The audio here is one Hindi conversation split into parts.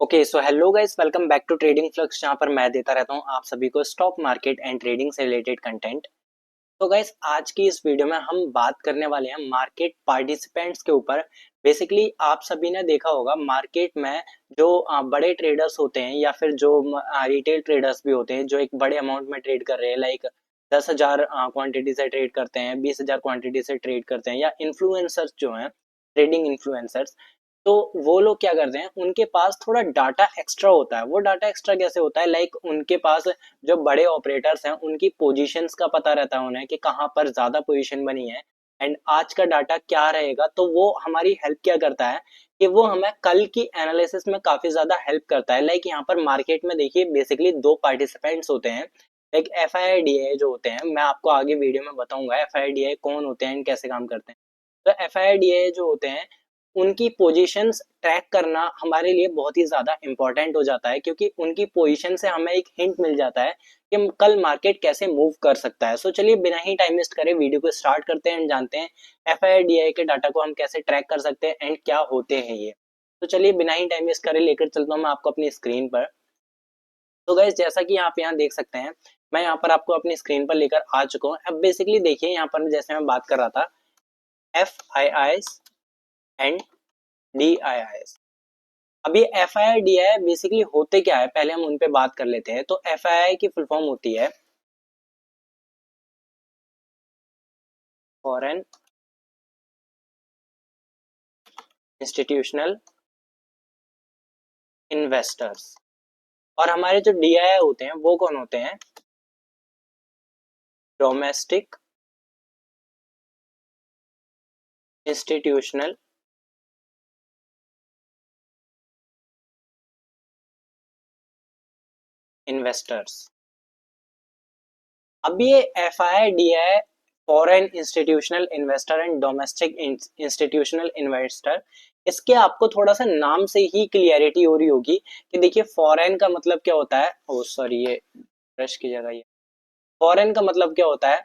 Okay so hello guys, welcome back to trading flux, जहां पर मैं देता रहता हूं आप सभी को स्टॉक मार्केट एंड ट्रेडिंग से रिलेटेड कंटेंट। तो गाइस, आज की इस वीडियो में हम बात करने वाले हैं मार्केट पार्टिसिपेंट्स के ऊपर। बेसिकली आप सभी ने देखा होगा मार्केट में जो बड़े ट्रेडर्स होते हैं या फिर जो रिटेल ट्रेडर्स भी होते हैं जो एक बड़े अमाउंट में ट्रेड कर रहे हैं, लाइक 10,000 क्वांटिटी से ट्रेड करते हैं, 20,000 क्वांटिटी से ट्रेड करते हैं, या इन्फ्लुएंसर्स जो हैं, ट्रेडिंग इन्फ्लुएंसर्स। तो वो लोग क्या करते हैं, उनके पास थोड़ा डाटा एक्स्ट्रा होता है। वो डाटा एक्स्ट्रा कैसे होता है, लाइक उनके पास जो बड़े ऑपरेटर्स हैं उनकी पोजीशंस का पता रहता है उन्हें कि कहाँ पर ज्यादा पोजीशन बनी है एंड आज का डाटा क्या रहेगा। तो वो हमारी हेल्प क्या करता है कि वो हमें कल की एनालिसिस में काफी ज्यादा हेल्प करता है। लाइक यहाँ पर मार्केट में देखिए बेसिकली दो पार्टिसिपेंट्स होते हैं। एक FII DI जो होते हैं, मैं आपको आगे वीडियो में बताऊंगा FII DI कौन होते हैं एंड कैसे काम करते हैं। तो FII DI जो होते हैं उनकी पोजीशंस ट्रैक करना हमारे लिए बहुत ही ज्यादा इंपॉर्टेंट हो जाता है, क्योंकि उनकी पोजीशन से हमें एक हिंट मिल जाता है कि कल मार्केट कैसे मूव कर सकता है। सो चलिए बिना ही टाइम वेस्ट करे वीडियो को स्टार्ट करते हैं एंड जानते हैं FII DI के डाटा को हम कैसे ट्रैक कर सकते हैं एंड क्या होते हैं ये। तो चलिए बिना ही टाइम वेस्ट करे लेकर चलता हूँ मैं आपको अपनी स्क्रीन पर। तो गाइस, जैसा कि आप यहाँ देख सकते हैं, मैं यहाँ पर आपको अपनी स्क्रीन पर लेकर आ चुका हूँ। अब बेसिकली देखिए यहाँ पर जैसे मैं बात कर रहा था FIIs एंड DIIs। अब ये FII DI बेसिकली होते क्या है, पहले हम उन पे बात कर लेते हैं। तो FII की फुल फॉर्म होती है फॉरेन इंस्टीट्यूशनल इन्वेस्टर्स। और हमारे जो DII होते हैं वो कौन होते हैं, डोमेस्टिक इंस्टीट्यूशनल इन्वेस्टर्स। अब ये FII DI foreign institutional investor and domestic institutional investor, इसके आपको थोड़ा सा नाम से ही क्लियरिटी हो रही होगी कि देखिए फॉरेन का मतलब क्या होता है। ओ सॉरी, ये ब्रश की जगह ये फॉरेन का मतलब क्या होता है,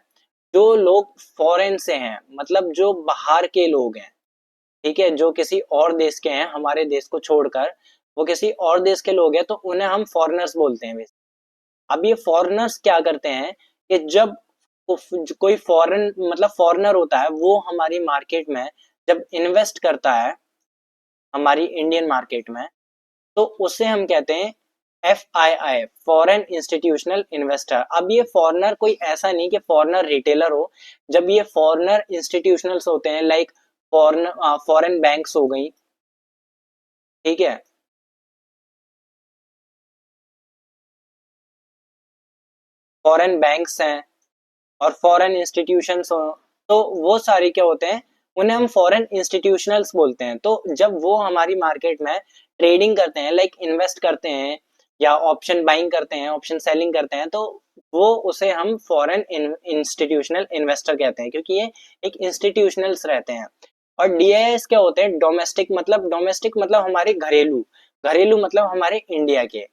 जो लोग फॉरेन से हैं, मतलब जो बाहर के लोग हैं। ठीक है, जो किसी और देश के हैं, हमारे देश को छोड़कर वो किसी और देश के लोग हैं, तो उन्हें हम फॉरेनर्स बोलते हैं। अब ये फॉरेनर्स क्या करते हैं कि जब कोई फॉरेन मतलब फॉरेनर होता है वो हमारी मार्केट में जब इन्वेस्ट करता है हमारी इंडियन मार्केट में, तो उसे हम कहते हैं FII, फॉरेन इंस्टीट्यूशनल इन्वेस्टर। अब ये फॉरेनर कोई ऐसा नहीं कि फॉरेनर रिटेलर हो। जब ये फॉरेनर इंस्टीट्यूशनल्स होते हैं, लाइक फॉरेन बैंक्स हो गई, ठीक है, फॉरेन बैंक्स हैं और फॉरेन इंस्टीट्यूशंस हो, तो वो सारे क्या होते हैं, उन्हें हम फॉरेन इंस्टीट्यूशनल्स बोलते हैं। तो जब वो हमारी मार्केट में ट्रेडिंग करते हैं, लाइक इन्वेस्ट करते हैं या ऑप्शन बाइंग करते हैं, ऑप्शन सेलिंग करते हैं, तो वो उसे हम फॉरेन इंस्टीट्यूशनल इन्वेस्टर कहते हैं, क्योंकि ये एक इंस्टीट्यूशनल्स रहते हैं। और DIS क्या होते हैं, डोमेस्टिक मतलब हमारे घरेलू, घरेलू मतलब हमारे इंडिया के,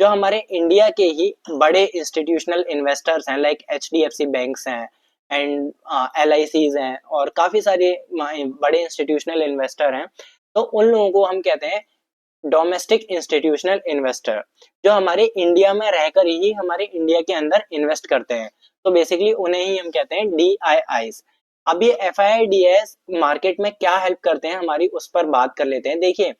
जो हमारे इंडिया के ही बड़े इंस्टीट्यूशनल इन्वेस्टर्स हैं, लाइक HDFC बैंक्स हैं एंड LICs हैं और काफी सारे बड़े इंस्टीट्यूशनल इन्वेस्टर हैं। तो उन लोगों को हम कहते हैं डोमेस्टिक इंस्टीट्यूशनल इन्वेस्टर, जो हमारे इंडिया में रहकर ही हमारे इंडिया के अंदर इन्वेस्ट करते हैं। तो बेसिकली उन्हें ही हम कहते हैं DIIs। अब ये FIIDs मार्केट में क्या हेल्प करते हैं हमारी, उस पर बात कर लेते हैं। देखिए,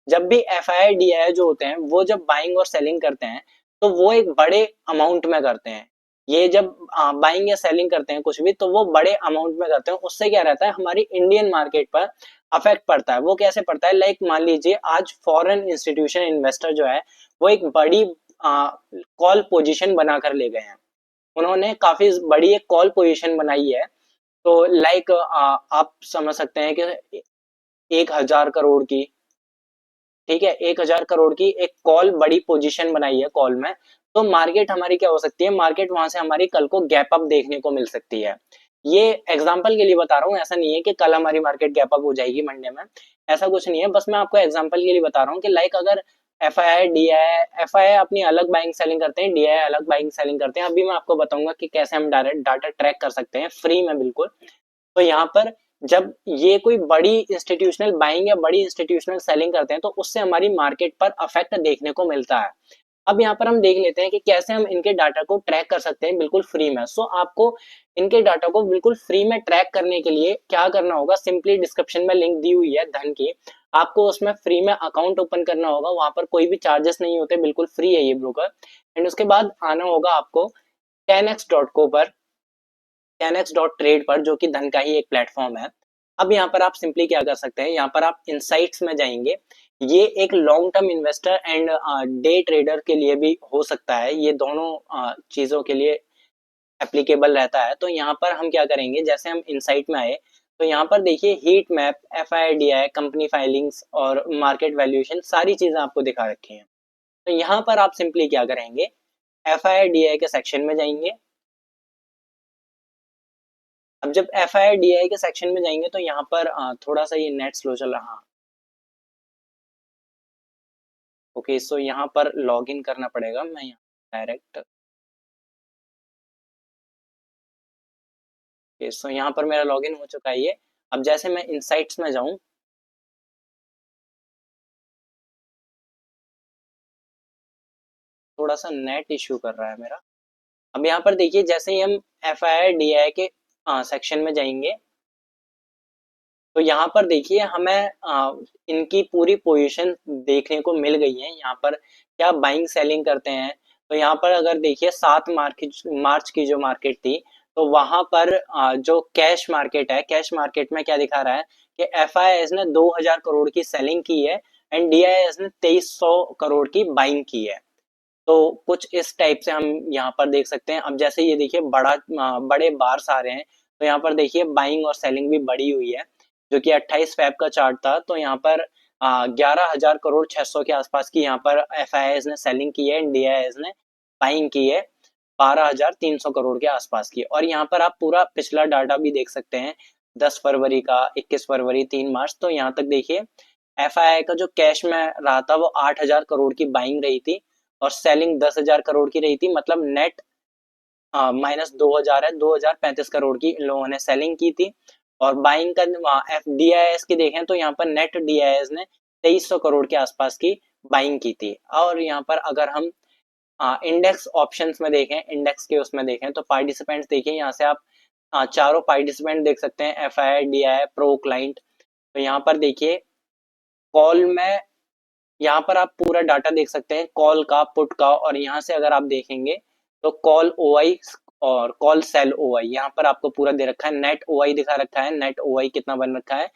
जब भी FIIDI जो होते हैं वो जब बाइंग और सेलिंग करते हैं, तो वो एक बड़े अमाउंट में करते हैं। ये जब बाइंग या सेलिंग करते हैं कुछ भी, तो वो बड़े अमाउंट में करते हैं। उससे क्या रहता है, हमारी इंडियन मार्केट पर अफेक्ट पड़ता है। वो कैसे पड़ता है, लाइक मान लीजिए आज फॉरेन इंस्टीट्यूशन इन्वेस्टर जो है वो एक बड़ी कॉल पोजीशन बनाकर ले गए हैं। उन्होंने काफी बड़ी एक कॉल पोजीशन बनाई है। तो लाइक आप समझ सकते हैं कि 1,000 करोड़ की, ठीक है, 1,000 करोड़ की एक कॉल बड़ी पोजीशन बनाई है कॉल में। तो मार्केट हमारी क्या हो सकती है, मार्केट वहां से हमारी कल को गैप अप देखने को मिल सकती है। ये एग्जांपल के लिए बता रहा हूँ, ऐसा नहीं है कि कल हमारी मार्केट गैप अप हो जाएगी मंडे में, ऐसा कुछ नहीं है। बस मैं आपको एग्जांपल के लिए बता रहा हूँ कि लाइक अगर एफ आई आई अपनी अलग बाइंग सेलिंग करते हैं, DI अलग बाइंग सेलिंग करते हैं। अभी मैं आपको बताऊंगा कि कैसे हम डायरेक्ट डाटा ट्रैक कर सकते हैं फ्री में, बिल्कुल। तो यहाँ पर जब ये कोई बड़ी इंस्टीट्यूशनल बाइंग या बड़ी इंस्टीट्यूशनल सेलिंग करते हैं तो उससे हमारी मार्केट पर अफेक्ट देखने को मिलता है। अब यहाँ पर हम देख लेते हैं कि कैसे हम इनके डाटा को ट्रैक कर सकते हैं बिल्कुल फ्री में। सो आपको इनके डाटा को बिल्कुल फ्री में ट्रैक करने के लिए क्या करना होगा, सिंपली डिस्क्रिप्शन में लिंक दी हुई है धन की, आपको उसमें फ्री में अकाउंट ओपन करना होगा। वहां पर कोई भी चार्जेस नहीं होते, बिल्कुल फ्री है ये ब्रोकर। एंड उसके बाद आना होगा आपको 10x.co पर, 10x.trade पर, जो कि धन का ही एक प्लेटफॉर्म है। अब यहाँ पर आप सिंपली क्या कर सकते हैं, यहाँ पर आप इनसाइट्स में जाएंगे। ये एक long term investor and day trader के लिए भी हो सकता है, ये दोनों चीजों के लिए एप्लीकेबल रहता है। तो यहाँ पर हम क्या करेंगे, जैसे हम इनसाइट में आए तो यहाँ पर देखिए heat map, FIDI, company filings और मार्केट वैल्यूएशन, सारी चीजें आपको दिखा रखी हैं। तो यहाँ पर आप सिंपली क्या करेंगे, FIDI के सेक्शन में जाएंगे। अब जब FIDI के सेक्शन में जाएंगे तो यहाँ पर थोड़ा सा ये नेट स्लो चल रहा है। ओके, सो यहाँ पर लॉग इन करना पड़ेगा। मैं यहाँ डायरेक्ट, सो यहाँ पर मेरा लॉगिन हो चुका है ये। अब जैसे मैं इनसाइट्स में जाऊं, थोड़ा सा नेट इश्यू कर रहा है मेरा। अब यहाँ पर देखिए जैसे ही हम FIDI के सेक्शन में जाएंगे तो यहाँ पर देखिए हमें इनकी पूरी पोजीशन देखने को मिल गई है। यहाँ पर क्या बाइंग सेलिंग करते हैं, तो यहाँ पर अगर देखिए 7 मार्च की जो मार्केट थी, तो वहां पर जो कैश मार्केट है, कैश मार्केट में क्या दिखा रहा है कि FIS ने 2000 करोड़ की सेलिंग की है एंड DIS ने 2300 करोड़ की बाइंग की है। तो कुछ इस टाइप से हम यहाँ पर देख सकते हैं। अब जैसे ये देखिए बड़े बार्स आ रहे हैं, तो यहाँ पर देखिए बाइंग और सेलिंग भी बढ़ी हुई है, जो कि 28 फेब का चार्ट था। तो यहाँ पर 11,000 करोड़ 600 के आसपास की यहाँ पर FIS ने सेलिंग की है, DIS ने बाइंग की है 12,300 करोड़ के आसपास की। और यहाँ पर आप पूरा पिछला डाटा भी देख सकते हैं, 10 फरवरी का, 21 फरवरी, 3 मार्च। तो यहाँ तक देखिए FII का जो कैश में रहा था वो 8,000 करोड़ की बाइंग रही थी और सेलिंग 10,000 करोड़ की रही थी। मतलब नेट -2,000 है, 2,035 करोड़ की इन लोगों ने सेलिंग की थी। और बाइंग का FDIS की देखें तो यहाँ पर नेट DIS ने 2300 करोड़ के आसपास की बाइंग की थी। और यहाँ पर अगर हम इंडेक्स ऑप्शंस में देखें, इंडेक्स के उसमें देखें तो पार्टिसिपेंट्स देखिए, यहाँ से आप चारों पार्टिसिपेंट देख सकते हैं, FIDI, प्रो, क्लाइंट। तो यहाँ पर देखिए कॉल में, यहाँ पर आप पूरा डाटा देख सकते हैं कॉल का, पुट का। और यहाँ से अगर आप देखेंगे तो कॉल OI और कॉल सेल OI यहाँ पर आपको पूरा दे रखा है। नेट OI दिखा रखा है, नेट OI कितना बन रखा है,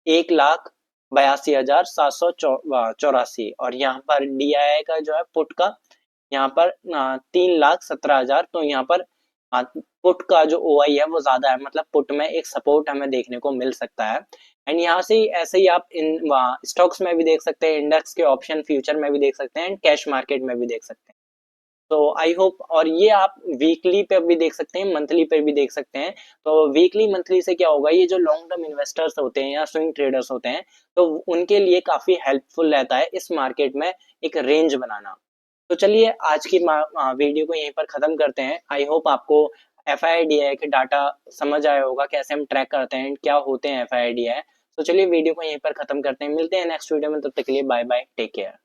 1,82,784। और यहाँ पर DII का जो है पुट का, यहाँ पर 3,17,000। तो यहाँ पर पुट का जो OI है वो ज्यादा है, मतलब पुट में एक सपोर्ट हमें देखने को मिल सकता है। एंड यहाँ से ऐसे ही आप इन स्टॉक्स में भी देख सकते हैं, इंडेक्स के ऑप्शन फ्यूचर में भी देख सकते हैं एंड कैश मार्केट में भी देख सकते हैं। तो आई होप, और ये आप वीकली पे भी देख सकते हैं, मंथली पे भी देख सकते हैं। तो वीकली मंथली से क्या होगा, ये जो लॉन्ग टर्म इन्वेस्टर्स होते हैं या स्विंग ट्रेडर्स होते हैं, तो उनके लिए काफी हेल्पफुल रहता है इस मार्केट में एक रेंज बनाना। तो चलिए आज की वीडियो को यहीं पर खत्म करते हैं। आई होप आपको FIDI के डाटा समझ आया होगा, कैसे हम ट्रैक करते हैं, क्या होते हैं FIDI। तो चलिए वीडियो को यहीं पर खत्म करते हैं, मिलते हैं नेक्स्ट वीडियो में, तब तक के लिए बाय बाय, टेक केयर।